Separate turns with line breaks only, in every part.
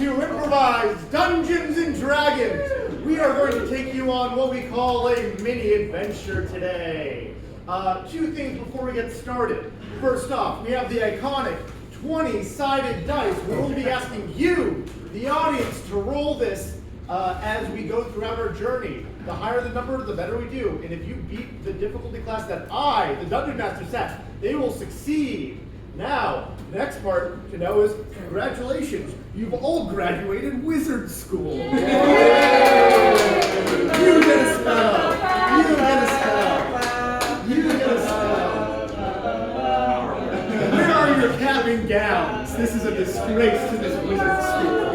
to Improvise Dungeons and Dragons. We are going to take you on what we call a mini adventure today. Two things before we get started. First off, we have the iconic 20-sided dice. We will be asking you, the audience, to roll this as we go throughout our journey. The higher the number, the better we do. And if you beat the difficulty class that I, the Dungeon Master, set, they will succeed. Now, the next part to know is congratulations. You've all graduated wizard school. Yay! You get a spell. You get a spell. You get a spell. Where are your cap and gowns? This is a disgrace to this wizard school.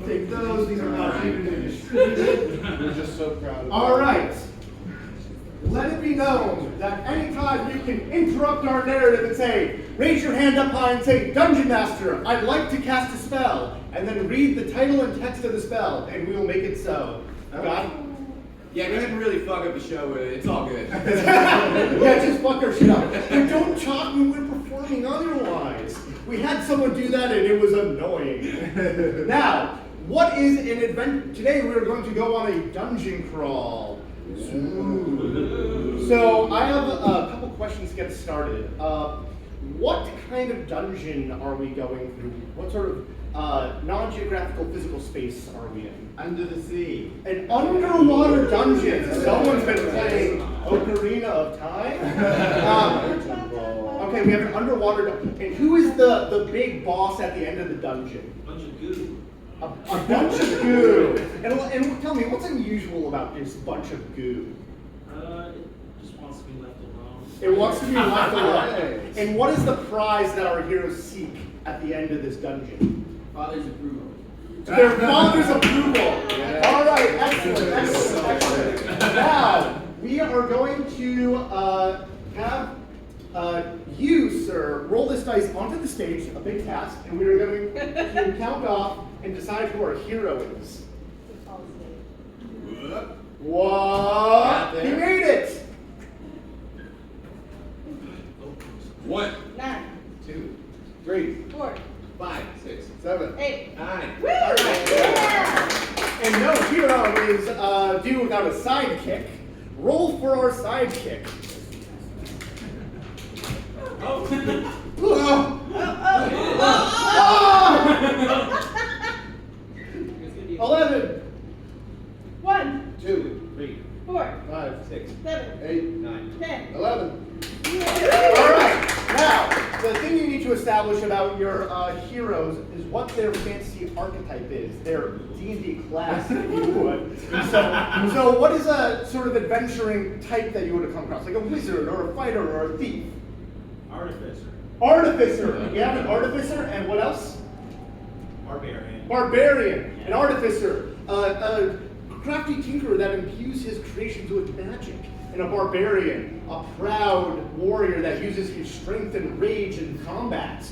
Take those. These are not even distributed.
We're just so proud of
All right. Let it be known that anytime you can interrupt our narrative and say, raise your hand up high and say, Dungeon Master, I'd like to cast a spell, and then read the title and text of the spell, and we will make it so. Got it?
Yeah, go ahead and really fuck up the show with it. It's all good.
Yeah, just fuck our shit up. But don't talk when we're performing otherwise. We had someone do that, and it was annoying. Now, what is an adventure? Today we are going to go on a dungeon crawl. Ooh. So I have a couple questions to get started. What kind of dungeon are we going through? What sort of non-geographical physical space are we in?
Under the sea.
An underwater dungeon. Someone's been playing Ocarina of Time. Okay, we have an underwater dungeon. And who is the big boss at the end of the dungeon?
Bunch of goo.
A bunch of goo. And tell me, what's unusual about this bunch of goo?
It just wants to be left alone.
It wants to be left alone. And what is the prize that our heroes seek at the end of this dungeon?
Father's approval.
Their father's approval. Yeah. All right, excellent. Now, we are going to have you, sir, roll this dice onto the stage, a big task, and we are going to count off and decide who our hero is. What? He made it!
1,
9,
2,
3,
4,
5, 6,
7,
8.
9.
Woo!
All right.
Yeah!
And no hero is due without a sidekick. Roll for our sidekick.
Oh!
Oh! 11,
1,
2, 3,
4,
5, 6,
7,
8, 9,
10.
11.
All right. Now, the thing you need to establish about your heroes is what their fantasy archetype is, their D&D class, if you would. So what is a sort of adventuring type that you would have come across? Like a wizard or a fighter or a thief?
Artificer.
Artificer. You have an artificer, and what else?
Barbarian.
Barbarian. An artificer. A crafty tinkerer that imbues his creations with magic. And a barbarian, a proud warrior that uses his strength and rage in combat.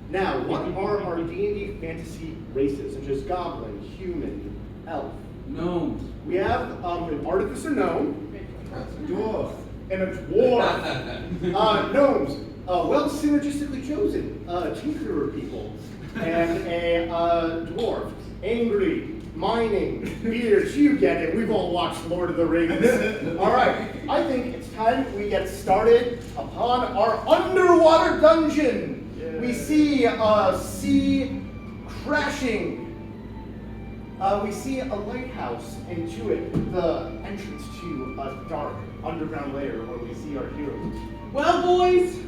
Now, what are our D&D fantasy races, such as goblin, human, elf?
Gnomes.
We have an artificer gnome,
That's a dwarf.
and a dwarf. Gnomes, well synergistically chosen, tinkerer people, and a dwarf, angry, mining, beards, you get it. We've all watched Lord of the Rings. All right, I think it's time we get started upon our underwater dungeon. Yeah. We see a sea crashing. We see a lighthouse, and to it, the entrance to a dark underground layer where we see our heroes.
Well, boys,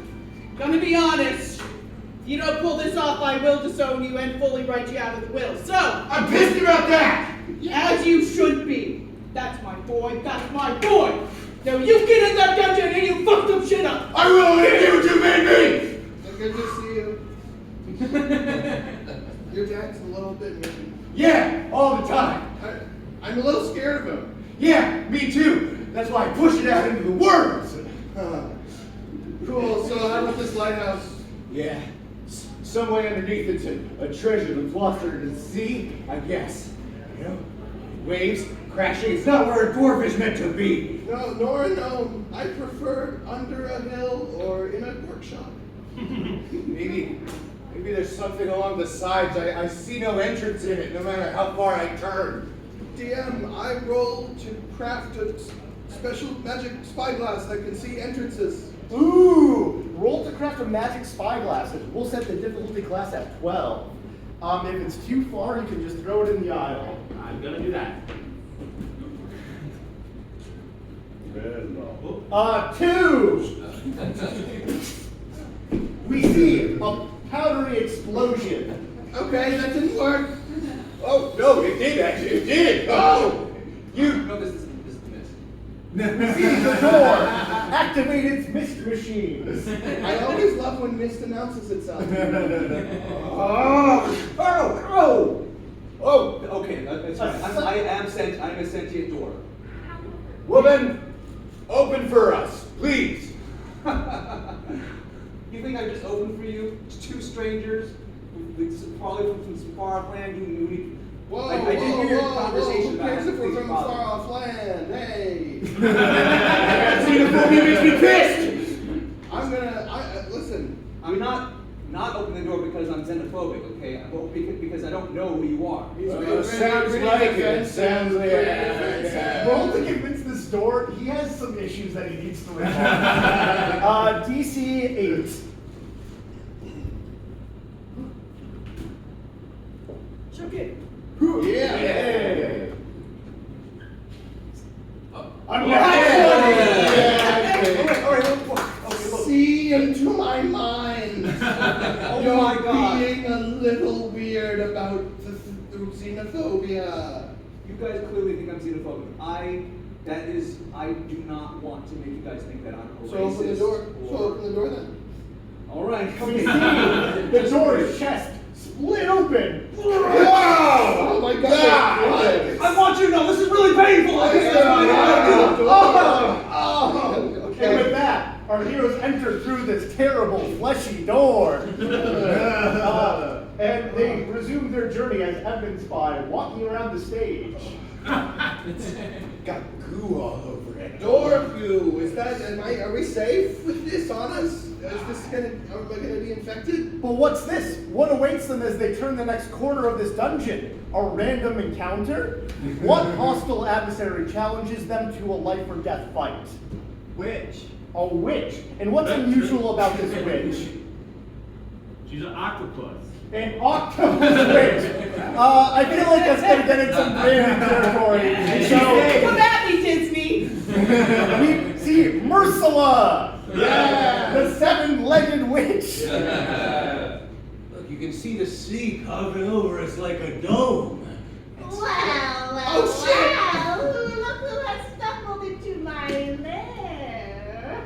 gonna be honest. If you don't pull this off, I will disown you and fully write you out of the will. So,
I'm pissed about that!
as you should be. That's my boy. That's my boy. Now you get in that dungeon and you fuck some shit up.
I will hit you what you made me! So good to see you. Your dad's a little bit mean.
Yeah, all the time.
I'm a little scared of him.
Yeah, me too. That's why I push it out into the words.
Cool, so how about this lighthouse?
Yeah, somewhere underneath it's a treasure that's lost under the sea, I guess. You know, waves crashing. It's not where a dwarf is meant to be.
No, nor no. I prefer under a hill or in a workshop.
Maybe there's something along the sides. I see no entrance in it, no matter how far I turn.
DM, I roll to craft a special magic spyglass that can see entrances.
Ooh! Roll to craft a magic spyglass. We'll set the difficulty class at 12. If it's too far, you can just throw it in the aisle.
I'm gonna do that.
2! We see a powdery explosion.
Okay, that didn't work.
Oh, no, it did actually. It did. Oh!
No, this is the mist.
We see the door activate its mist machines.
I always love when mist announces itself.
Oh, okay, that's fine. I am a sentient door.
Woman, open for us, please.
You think I just opened for you? Two strangers, probably from some far off land.
Whoa,
I did hear your conversation
who
about
cares if we're
please
from
follow.
far off land? Hey!
Xenophobia makes me pissed.
Listen.
I'm not opening the door because I'm xenophobic, okay? I'm opening because I don't know who you are.
Sounds like it. Sounds like it.
Roll to convince this door. He has some issues that he needs to resolve. DC 8.
Shook it.
Yeah. See into my mind.
Oh
You're
my God.
being a little weird about the xenophobia.
You guys clearly think I'm xenophobic. I do not want to make you guys think that I'm a
So
racist.
open the door. So
or-
open the door then.
All right.
We see the door's chest split open.
Oh my God!
I want you to know this is really painful.
And with that, our heroes enter through this terrible fleshy door. And they resume their journey as evidenced by walking around the stage.
Got goo all over it.
Door goo. Are we safe with this on us? Are we gonna be infected?
But what's this? What awaits them as they turn the next corner of this dungeon? A random encounter? What hostile adversary challenges them to a life or death fight?
Witch.
A witch. And what's unusual about this witch?
She's an octopus.
An octopus witch. I feel like that's gonna get into some branding territory.
Come at me, Disney.
We see Ursula.
Yeah.
The seven-legged witch.
Look, you can see the sea hovering over us like a dome.
Oh, shit.
Look who has stumbled into my lair.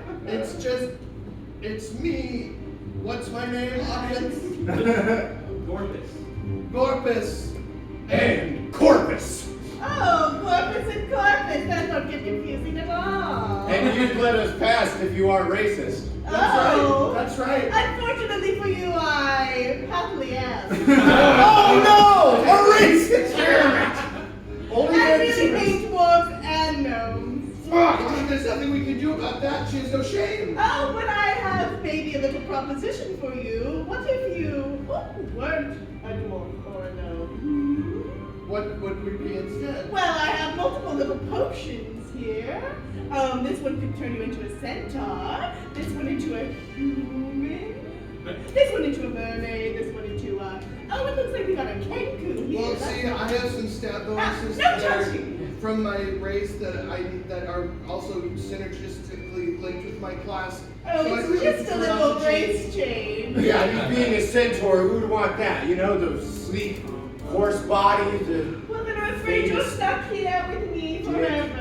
It's me. What's my name, audience?
Gorpus.
Gorpus.
And Corpus.
Oh, corpus and corpus. That don't get confusing at all.
And you'd let us pass if you aren't racist.
Oh.
That's right.
Unfortunately for you, I happily am.
Oh no! A racist! Only
I
racist.
really hate dwarves and gnomes.
Fuck! There's nothing we can do about that. She has no shame.
Oh, but I have maybe a little proposition for you. What if you weren't a dwarf or a gnome?
What would we be instead?
Well, I have multiple little potions here. This one could turn you into a centaur. This one into a human. This one into a mermaid. This one into a... Oh, it looks like we got a kenku here.
Well,
That's
see, I have some stat bonuses
no
that are
touching.
from my race that are also synergistically linked with my class.
Oh,
So I
it's
really
just a
prefer
little
not to change.
race change.
Yeah, you being a centaur, who'd want that? You know, the sleek horse body, the...
Well, then I'm afraid you're stuck here with me forever.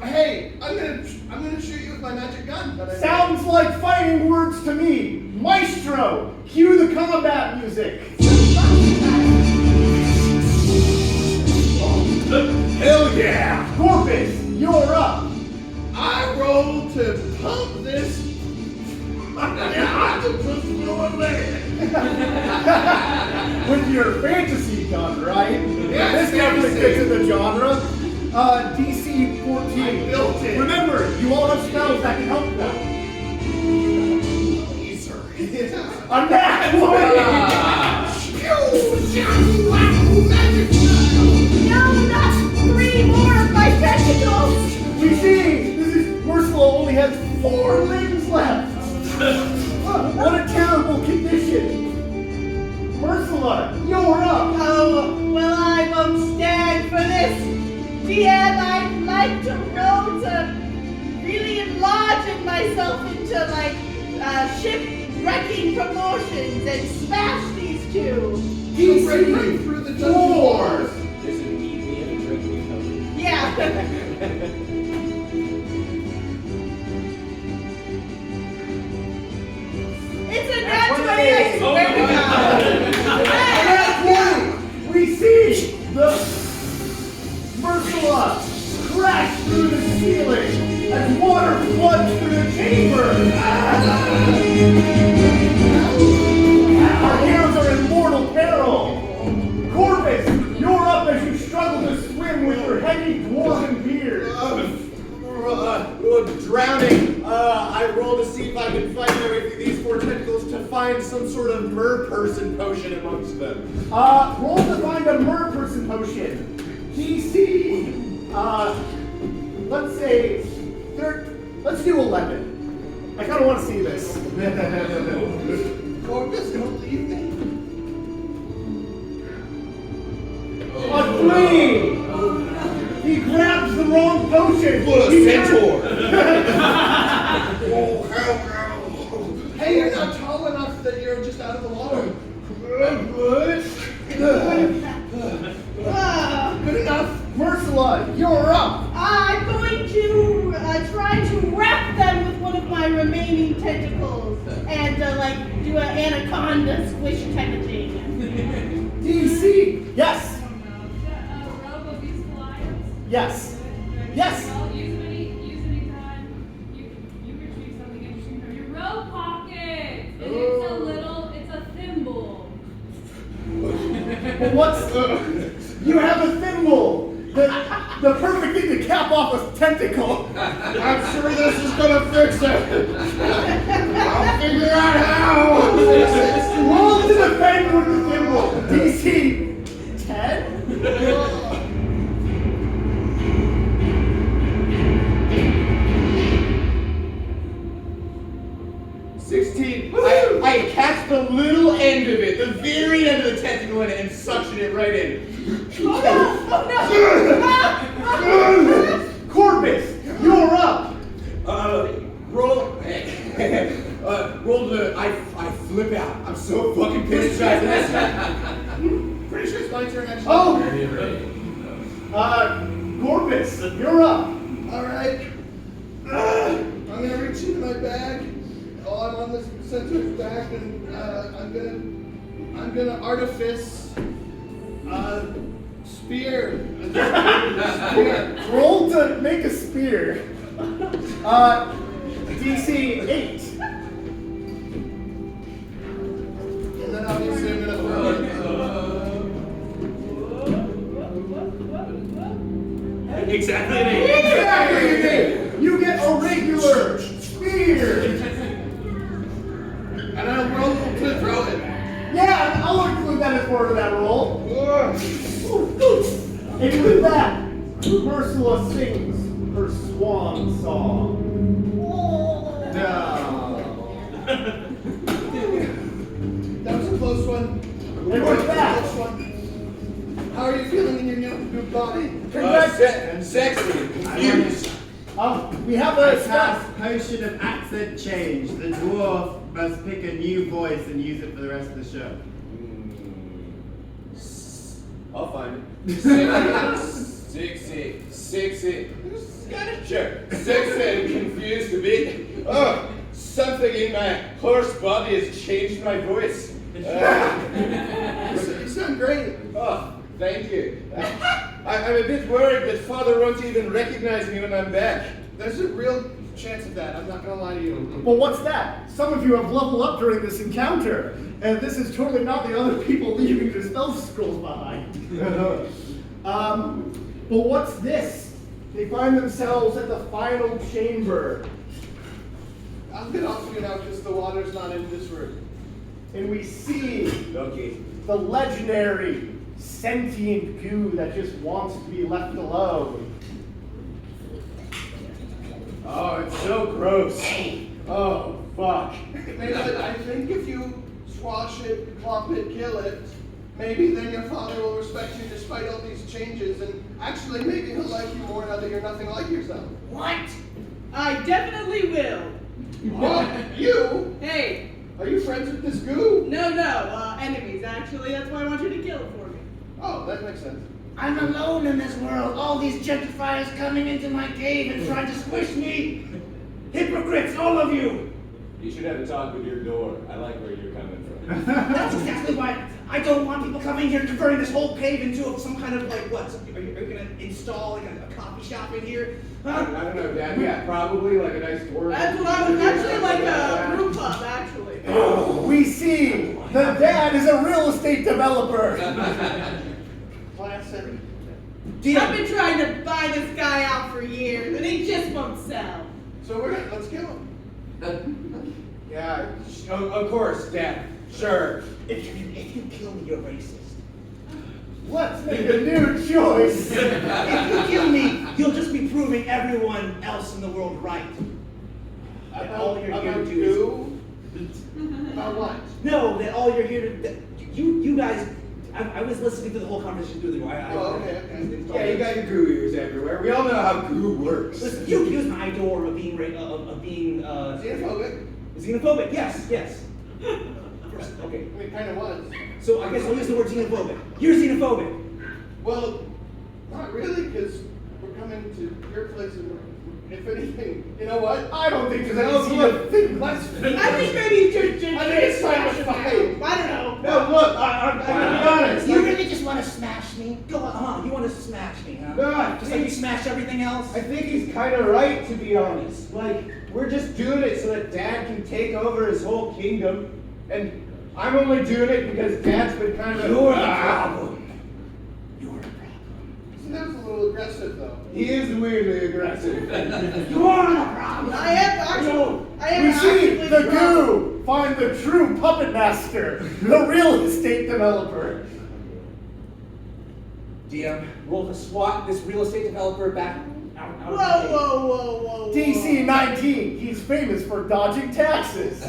Hey, I'm gonna shoot you with my magic gun. But I
Sounds like fighting words to me. Maestro, cue the combat music.
Hell yeah!
Corpus, you're up.
I roll to pump this. Octopus over there.
With your fantasy gun, right?
Yes,
This definitely
fantasy.
fits in the genre. DC 14.
I built it.
Remember, you all have spells that can help them. A nat 20!
No, not 3 more of my tentacles!
We see! This is Ursula only has 4 limbs left! What a terrible condition! Ursula, you're up!
Oh, well, I won't stand for this. DM, I'd like to roll to really enlarge myself into, like, ship-wrecking proportions and smash these two.
He's right through the dungeon walls.
This is easy and a drink with cover.
Yeah. It's a nat 20, I swear to God.
We see the Ursula crash through the ceiling as water floods through the chamber. Our heroes are in mortal peril. Corvus, you're up as you struggle to swim with your heavy dwarven beard.
Drowning. I roll to see if I can find my way through these 4 tentacles to find some sort of mer-person potion amongst them.
Roll to find a mer-person potion. DC, let's say, let's do 11. I kind of want to see this.
Corvus, don't leave me.
A 3! He grabs the wrong potion.
What a
He
centaur!
Oh, hell no. Hey, you're not tall enough that you're just out of the water. Good enough.
Ursula, you're up.
I'm going to try to wrap them with one of my remaining tentacles and like do an anaconda squish type of thing.
DC, yes,
Robe of Useful Items?
yes, yes.
Well, use any time. You retrieve something interesting from your robe pocket. And it's a thimble.
But what's, you have a thimble. The perfect thing to cap off a tentacle.
I'm sure this is gonna fix it. I'll figure out how.
Roll to defend with the thimble. DC 10?
16. I catch the little end of it, the very end of the tentacle in it, and suction it right in.
Corvus, you're up.
Roll. Roll the. I flip out. I'm so fucking pissed about this.
Pretty sure it's my turn actually.
Oh! Corvus, you're up.
Alright. I'm gonna reach into my bag. Oh, I'm on this centaur's back, and I'm gonna artifice spear.
Roll to make a spear. DC 8.
And then obviously I'm gonna throw it.
Exactly an 8.
Exactly! You get a regular spear!
And I'll roll to throw it.
Yeah, I'll include that as part of that roll. And with that, Ursula sings her swan song.
That was a close one.
And with that,
Close one. How are you feeling in your new body?
Sexy, confused.
we have
I
a
cast Potion of Accent Change. The dwarf must pick a new voice and use it for the rest of the show.
I'll find it. Sexy. Sure. Sexy and confused a bit. Oh, something in my horse body has changed my voice.
You sound great.
Oh, thank you. I'm a bit worried that Father won't even recognize me when I'm back.
There's a real chance of that. I'm not gonna lie to you.
Well, what's that? Some of you have leveled up during this encounter, and this is totally not the other people leaving their spell scrolls behind. But what's this? They find themselves at the final chamber.
I'll get off you now because the water's not in this room.
And we see
Okay.
the legendary sentient goo that just wants to be left alone. Oh, it's so gross. Oh, fuck.
Maybe I think if you squash it, clomp it, kill it, maybe then your father will respect you despite all these changes, and actually maybe he'll like you more now that you're nothing like yourself.
What?
I definitely will.
What? You?
Hey,
Are you friends with this goo?
no, enemies actually. That's why I want you to kill it for me.
Oh, that makes sense.
I'm alone in this world. All these gentrifiers coming into my cave and trying to squish me. Hypocrites, all of you.
You should have a talk with your door. I like where you're coming from.
That's exactly why I don't want people coming here converting this whole cave into some kind of like what? Are you gonna install like a coffee shop in here?
I
Huh?
don't know, Dad. Yeah, probably like a nice door.
That's what I was actually like a brew pub, actually.
We see the dad is a real estate developer.
Classic.
I've been trying to buy this guy out for years, and he just won't sell.
So let's kill him.
Yeah, of course, Dad. Sure.
If you kill me, you're racist.
Let's make a new choice.
If you kill me, you'll just be proving everyone else in the world right. That all you're here to do
you? About what?
No, that all you're here to you guys. I was listening to the whole conversation through the door.
Oh, okay.
Yeah, you got your goo ears everywhere. We all know how goo works.
Listen, you accuse my door of being
Xenophobic?
xenophobic. Yes. Okay.
I mean, kind of was.
So I guess I'll use the word xenophobic. You're xenophobic.
Well, not really, because we're coming to your place and if anything, you know what?
I don't think there's
No,
any
look,
thing.
let's
I think maybe you should
I think it's time to fight.
I don't know.
No, look, I'm gonna be honest.
You really just want to smash me? Go on, you want to smash me, huh?
No, I
Just like you smashed everything else?
I think he's kind of right, to be honest. Like, we're just doing it so that Dad can take over his whole kingdom, and I'm only doing it because Dad's been kind of.
You're the problem. You're the problem.
That was a little aggressive, though.
He is weirdly aggressive.
You're the problem.
I am
We see
actually
the goo find the true puppet master, the real estate developer.
DM, roll to swat this real estate developer back out of the cave.
Whoa.
DC 19, he's famous for dodging taxes.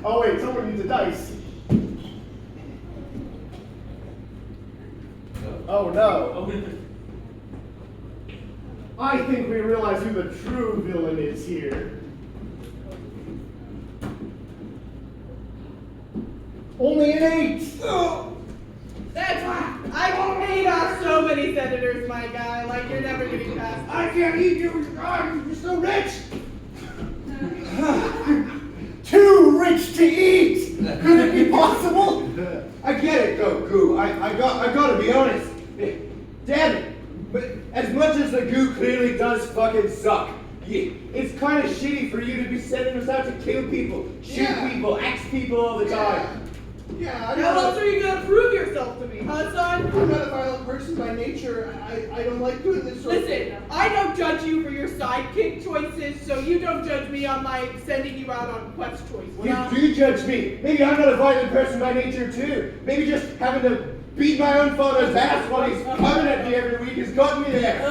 Oh wait, someone needs a dice. Oh no. I think we realize who the true villain is here. Only an 8.
That's I paid off so many senators, my guy. Like you're never getting past.
I can't eat you. God, you're so rich.
Too rich to eat. Could it be possible?
I get it, though, Goo. I gotta be honest. Damn it. But as much as the goo clearly does fucking suck, it's kind of shitty for you to be sending us out to kill people, shoot people, axe people all the time.
Yeah,
How else are you gonna prove yourself to me, huh, son?
I'm not a violent person by nature. I don't like doing this sort of
Listen, I don't judge you for your sidekick choices, so you don't judge me on my sending you out on quest choices.
You do judge me. Maybe I'm not a violent person by nature, too. Maybe just having to beat my own father's ass while he's coming at me every week has gotten me there.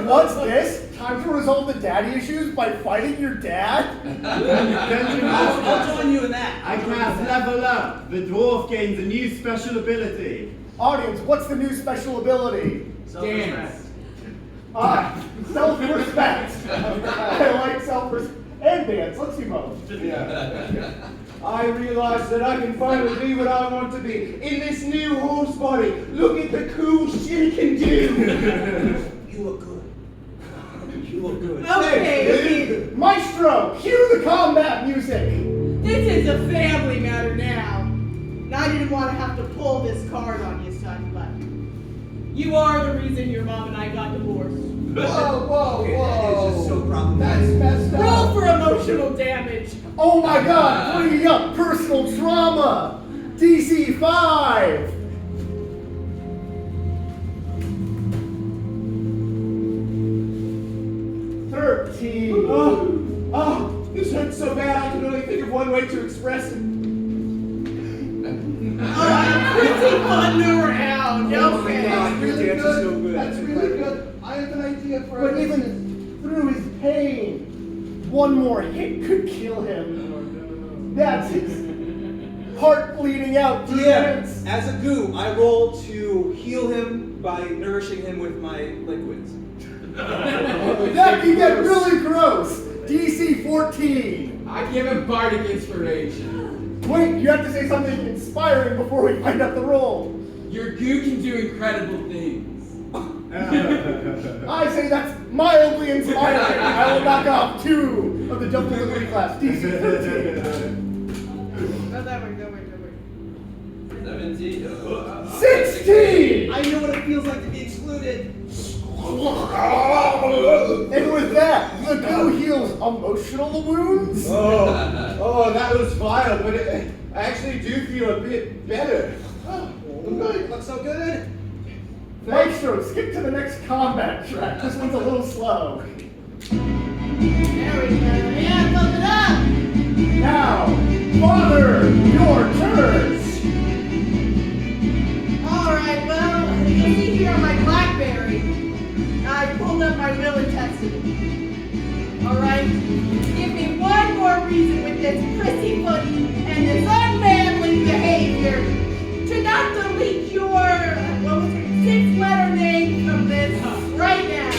What's this? Time to resolve the daddy issues by fighting your dad?
I'll join you in that.
I cast level up. The dwarf gains a new special ability.
Audience, what's the new special ability?
Dance.
Self-respect. I like self-respect. And dance, let's do both.
Yeah. I realize that I can finally be what I want to be in this new horse body. Look at the cool shit it can do.
You look good. You look good.
Okay,
Maestro, cue the combat music.
this is a family matter now. And I didn't want to have to pull this card on you, son, but you are the reason your mom and I got divorced.
Whoa.
Okay, that is just so problematic.
That's messed up.
Roll for emotional damage.
Oh my god, bringing up personal trauma. DC 5. Oh,
This hurts so bad I can only think of one way to express it.
Pretty fun around. Okay.
That's really
Your dance is
good.
so good.
That's really good. I have an idea for
But
a
even
business.
through his pain, one more hit could kill him. That's his heart bleeding out through
Yeah,
his.
as a goo, I roll to heal him by nourishing him with my liquids.
That can get really gross. DC 14.
I give him bardic inspiration.
Wait, you have to say something inspiring before we find out the roll.
Your goo can do incredible things.
I say that's mildly inspiring. I will knock off 2 of the double delivery class. DC 13.
No, that way.
17.
16!
I know what it feels like to be excluded.
And with that, the goo heals emotional wounds.
Oh, that was vile, but I actually do feel a bit better.
Good, looks so good.
Maestro, skip to the next combat track. This one's a little slow.
There we go. Yeah, bump it up.
Now, Father, your turn.
Alright, well, you see here on my BlackBerry, I pulled up my will and testament. Alright? Give me one more reason with this prissy footy and this unmanly behavior to not delete your, what was it, 6-letter name from this right now.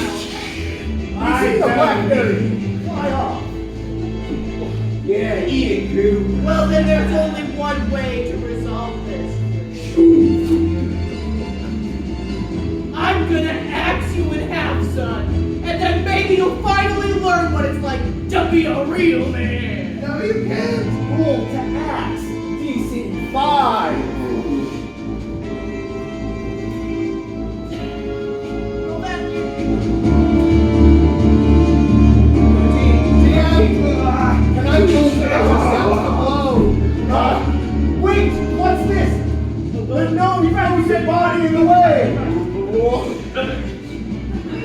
You see the BlackBerry fly off.
Yeah, eat it, goo.
Well, then there's only one way to resolve this. I'm gonna axe you in half, son, and then maybe you'll finally learn what it's like to be a real man.
No, you can't.
Roll to axe. DC 5.
Roll that.
Can I roll to accept the blow? Wait, what's this? The gnome found his dead body in the way.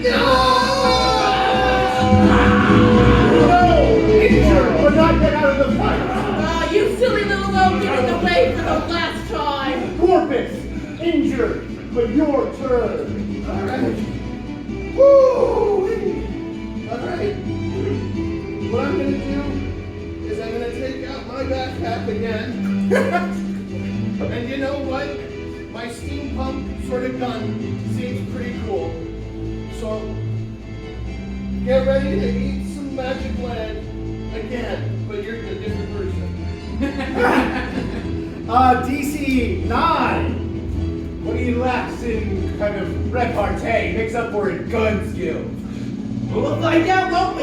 No! Injured, but not get out of the fight.
You silly little gnome, get in the way for the last time.
Corpus, injured, but your turn.
Alright. Woo! Alright. What I'm gonna do is I'm gonna take out my backpack again. And you know what? My steampunk sort of gun seems pretty cool. So get ready to eat some magic land again, but you're a different person.
DC 9.
When he lacks in kind of repartee, makes up for it in gun skills.
We'll find out, won't we?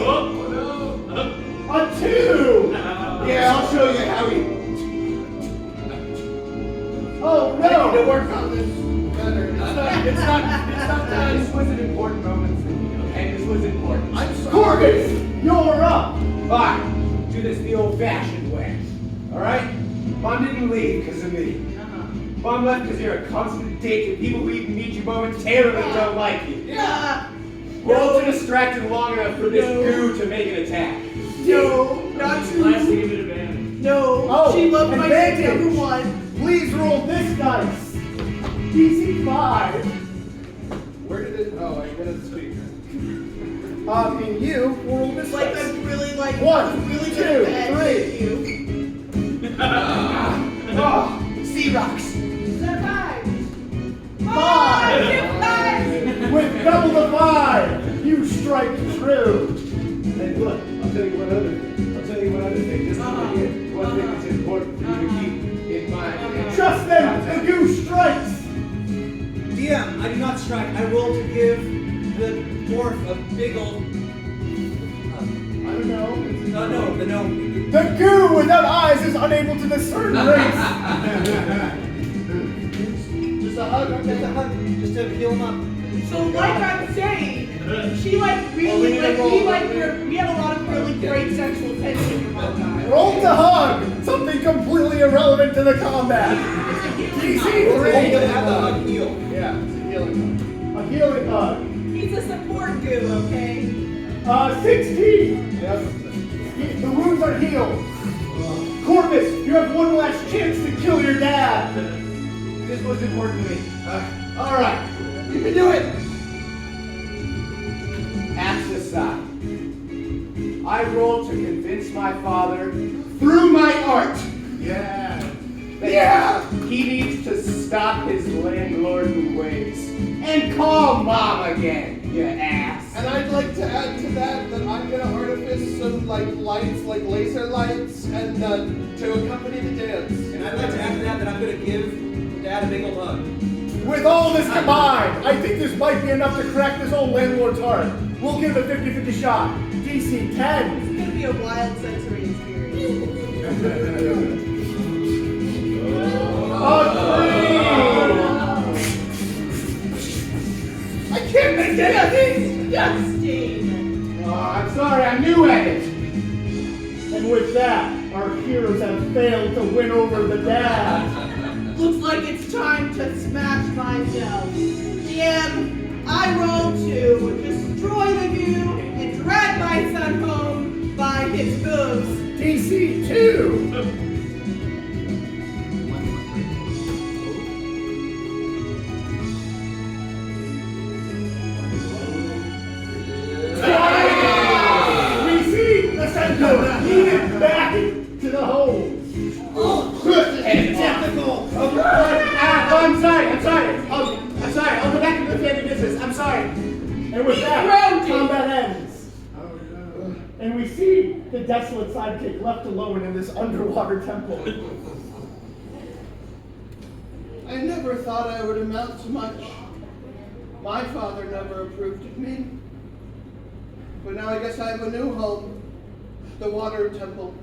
A 2.
Yeah, I'll show you how he.
Oh
I need to
no!
work on this better.
It's not done. This was an important moment for me, okay? This was important.
I'm sorry.
Corpus, you're up.
Fine. Do this the old-fashioned way. Alright? Mom didn't leave because of me. Mom left because you're a constant dick and people who even meet you momentarily don't like you.
Yeah.
Roll to distract him long enough for this goo to make an attack.
No, not
Last
true.
to give it advantage.
No,
Oh,
she loved my
advantage.
name, number 1.
Please roll this dice. DC 5.
Where did it? Oh, I got a speaker.
And you roll this
Like,
dice.
I'm really like,
1,
I'm really
2,
good at that.
3.
Thank you.
Oh, sea rocks.
Survive.
5. With double the 5, you strike true.
And look, I'll tell you one other thing. Just over here. One thing that's important for you to keep in mind.
Trust them, the goo strikes.
DM, I do not strike. I roll to give the dwarf a big old.
I don't know.
No, the gnome.
The goo without eyes is unable to discern race.
Just a hug.
Just a hug, just to heal him up.
So like I'm saying, she like really like we have a lot of really great sexual tension in my life.
Roll to hug. Something completely irrelevant to the combat. DC 3.
Have the hug heal.
Yeah, it's a healing hug.
A healing hug.
He's a support goo, okay?
16.
Yes.
The wounds are healed. Corvus, you have one last chance to kill your dad.
This was important to me. All right, you can do it. Axe aside, I rolled to convince my father through my art.
Yeah.
Yeah, he needs to stop his landlordly ways and call Mom again, you ass.
And I'd like to add to that I'm gonna artifice some lights, like laser lights, and to accompany the dance.
And I'd like to add to that I'm going to give Dad a big old hug.
With all this combined, I think this might be enough to crack this old landlord's heart. We'll give it a 50-50 shot. DC 10.
It's gonna be a wild sensory experience.
I can't make it up.
Disgusting.
Oh, I'm sorry, I'm new at it.
And with that, our heroes have failed to win over the dad.
Looks like it's time to smash myself. DM, I roll to destroy the goo and drag my son home by his hooves.
DC 2. We see the centaur needed back to the hole.
I'm sorry. I'll go back to the family business. I'm sorry.
And with that,
grounded.
combat ends. And we see the desolate sidekick left alone in this underwater temple.
I never thought I would amount to much. My father never approved of me. But now I guess I have a new home. The water temple.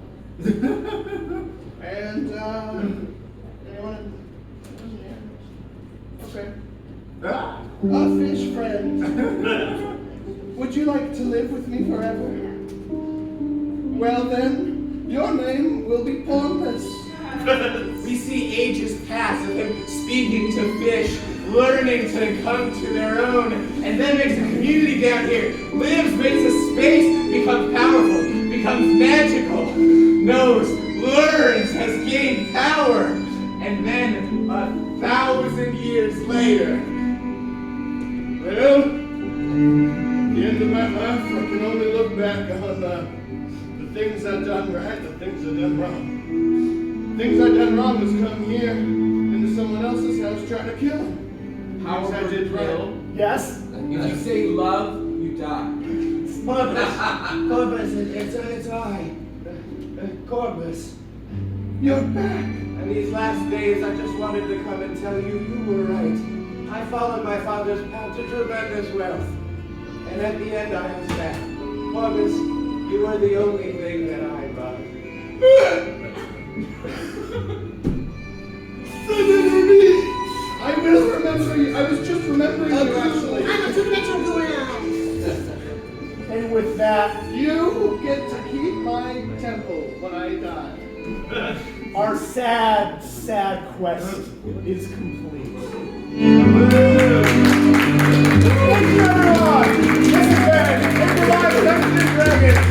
And, anyone? Okay. A fish friend. Would you like to live with me forever? Well then, your name will be Porpoise.
We see ages pass of him speaking to fish, learning to come to their own, and then makes a community down here, lives, makes a space, becomes powerful, becomes magical, knows, learns, has gained power, and then 1,000 years later.
Well, at the end of my life, I can only look back on the things I've done right, the things I've done wrong. The things I've done wrong was come here into someone else's house trying to kill him.
However,
I did right.
Yes?
If you say love, you die.
Corvus, it's I. Corvus.
You're back.
And these last days, I just wanted to come and tell you you were right. I followed my father's path to tremendous wealth. And at the end, I am sad. Corvus, you are the only thing that I love.
Remember me. I will remember you. I was just remembering you, actually.
I'm a two-dimensional around.
And with that,
You get to keep my temple when I die.
our sad, sad quest is complete. Thank you, everyone! This has been Improv Dungeons & Dragons